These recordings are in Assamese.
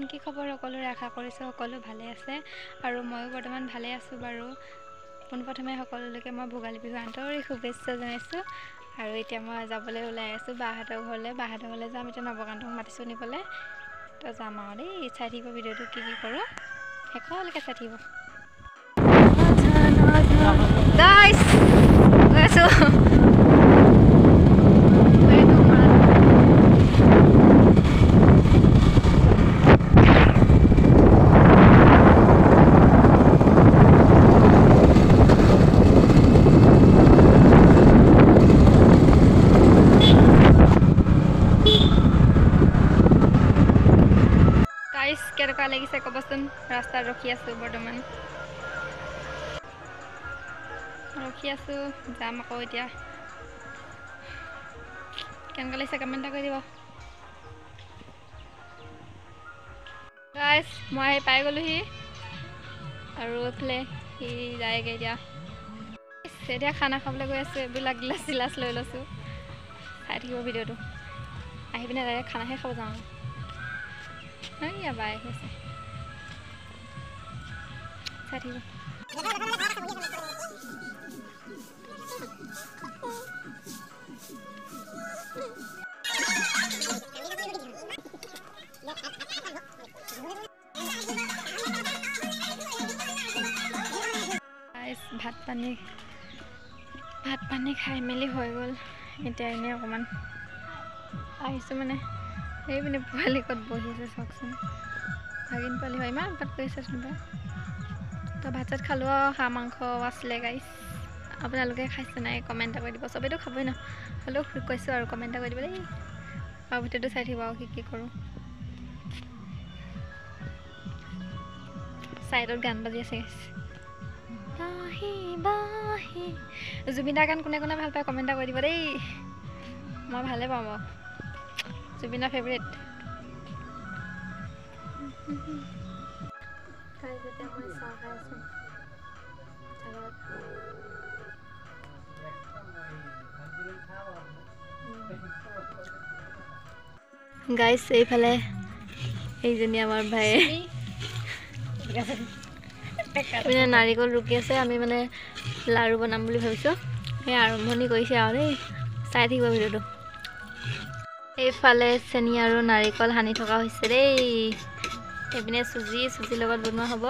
বৰ্তমান কি খবৰ সকলোৰে আশা কৰিছোঁ সকলো ভালে আছে আৰু ময়ো বৰ্তমান ভালে আছোঁ বাৰু পোনপ্ৰথমে সকলোলৈকে মই ভোগালী বিহুৰ আন্তৰিক শুভেচ্ছা জনাইছোঁ আৰু এতিয়া মই যাবলৈ ওলাই আছোঁ বাহঁতৰ ঘৰলৈ যাম এতিয়া নৱকান্তক মাতিছোঁ নিবলৈ তো যাম আৰু দেই চাই থাকিব ভিডিঅ'টো কি কৰোঁ শেষলৈকে চাই থাকিব গাইছ গৈ আছোঁ কেনেকুৱা লাগিছে ক'বচোন ৰাস্তাত ৰখি আছোঁ বৰ্তমান যাম আকৌ এতিয়া কেনেকুৱা লাগিছে কমেণ্ট এটা কৰি দিব গাইছ মই পাই গ'লোহি আৰু এইফালে সি যায়গৈ এতিয়া খানা খাবলৈ গৈ আছোঁ এইবিলাক গিলাচ লৈ লৈছোঁ চাই থাকিব ভিডিঅ'টো আহি পিনে ডাইৰেক্ট খানাহে খাব যাওঁ বাই হৈছে চাই থাকিব ভাত পানী খাই মেলি হৈ গ'ল এতিয়া এনেই অকণমান আহিছোঁ মানে সেই পিনে পোৱালি ক'ত বহি আছে চাওকচোন ভাগিন পোৱালি হয় ইমান উৎপাত কৰি আছেচোন পাই তো ভাত চাত খালোঁ আৰু হাঁহ মাংস আছিলে গাইছ আপোনালোকে খাইছে নাই কমেণ্ট এটা কৰি দিব চবেইতো খাবই ন হ'লেও কৈছোঁ আৰু কমেণ্ট এটা কৰি দিব দেই আৰু ভিডিঅ'টো চাই থাকিব আৰু কি কৰোঁ চাইডত গান বাজি আছে জুবিন দাৰ গান কোনে কোনে ভাল পায় কমেণ্ট এটা কৰি দিব দেই মই ভালে পাওঁ বাৰু জুবিনৰ ফেভৰেট গাইছ এইফালে এইজনী আমাৰ ভাই মানে নাৰিকল ৰুকি আছে আমি মানে লাৰু বনাম বুলি ভাবিছোঁ সেই আৰম্ভণি কৰিছে আৰু দেই চাই থাকিব ভিডিঅ'টো এইফালে চেনি আৰু নাৰিকল সানি থকা হৈছে দেই এইপিনে চুজিৰ লগত বনোৱা হ'ব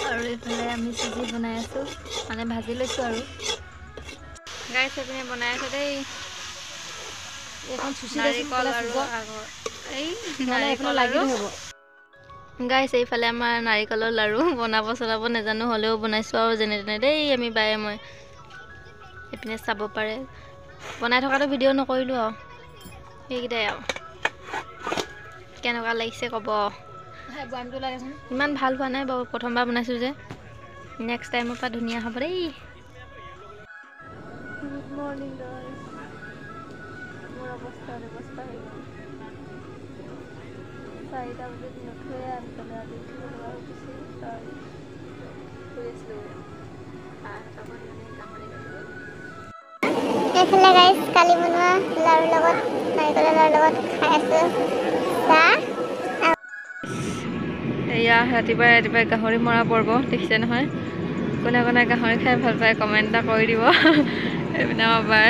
আৰু এইফালে আমি চুজি বনাই আছোঁ মানে ভাজি লৈছোঁ আৰু গাইছ এইপিনে বনাই আছে দেই নাৰিকল আৰু নাৰিকল আৰু গাইছ এইফালে আমাৰ নাৰিকলৰ লাৰু বনাব নাজানো হ'লেও বনাইছোঁ আৰু যেনে তেনে দেই আমি বায়ে মই এইপিনে চাব পাৰে বনাই থকাটো ভিডিঅ' নকৰিলোঁ আৰু সেইকেইটাই আৰু কেনেকুৱা লাগিছে ক'ব ইমান ভাল হোৱা নাই বাৰু প্ৰথমবাৰ বনাইছোঁ যে নেক্সট টাইমৰ পৰা ধুনীয়া হ'ব দেই গুড মৰ্ণিং গাইছ মোৰ অৱস্থা হৈ গ'ল 4টা বজাত নুঠোৱে আনকালে আজি উঠিব লগা হৈছে শুই আছিলোঁ এইফালে গাইছ কালি বনোৱা লাৰুৰ লগত নাৰিকলৰ লাৰুৰ লগত খাই আছোঁ চাহ এয়া ৰাতিপুৱাই গাহৰি মৰা পৰ্ব দেখিছে নহয় কোনে কোনে গাহৰি খাই ভাল পায় কমেণ্ট এটা কৰি দিব এইপিনে আমাৰ বাই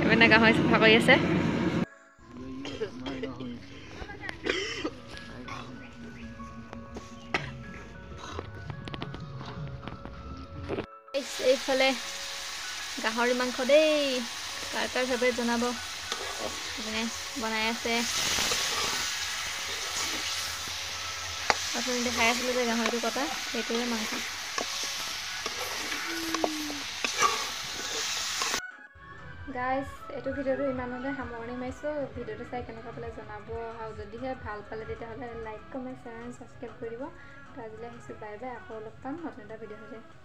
এইপিনে গাহৰি চাফা কৰি আছে এইফালে গাহৰি মাংস দেই কাৰ ফেভৰেট জনাব এইপিনে বনাই আছে আপুনি দেখাই আছিলোঁ যে গাহৰিটো কটা সেইটোৱে মাংস গাইছ এইটো ভিডিঅ'টো ইমানতে সামৰণি মাৰিছোঁ ভিডিঅ'টো চাই কেনেকুৱা পালে জনাব আৰু যদিহে ভাল পালে তেতিয়াহ'লে like comment share and subscribe কৰি দিব তো আজিলৈ আহিছোঁ বাই বাই আকৌ লগ পাম নতুন এটা ভিডিঅ' হৈ যায়